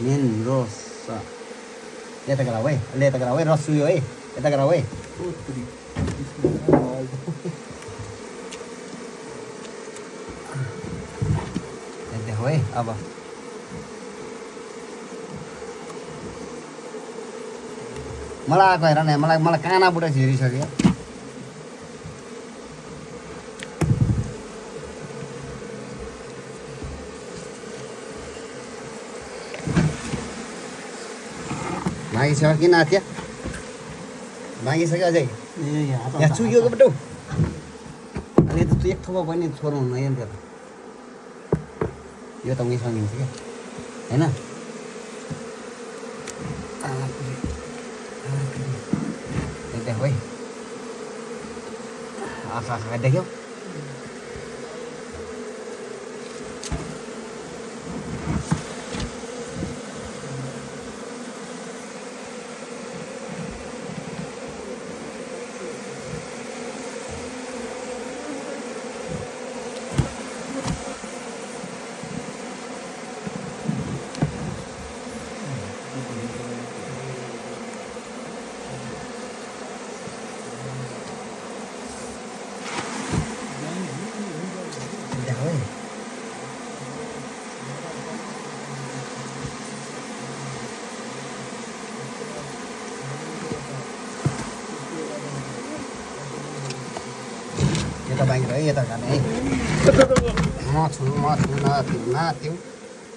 main रस यता गराऊ है अहिले यता गराऊ है रस सुयो है यता गराऊ है देखो है अब मलाई आएको हेर न मलाई कानाबाट झिरिसक्यो मागिसक्यो किन आत्या मागिसक्यो अझै यहाँ चुक्योको बटु अहिले त एक थोपा पनि छोड्नु हुन्न नि त्यसलाई यो त उहीँ सकिन्छ क्या होइन देखो है आँखा देख्यौ यता बाहिर है यता खाने है म छु नथिउ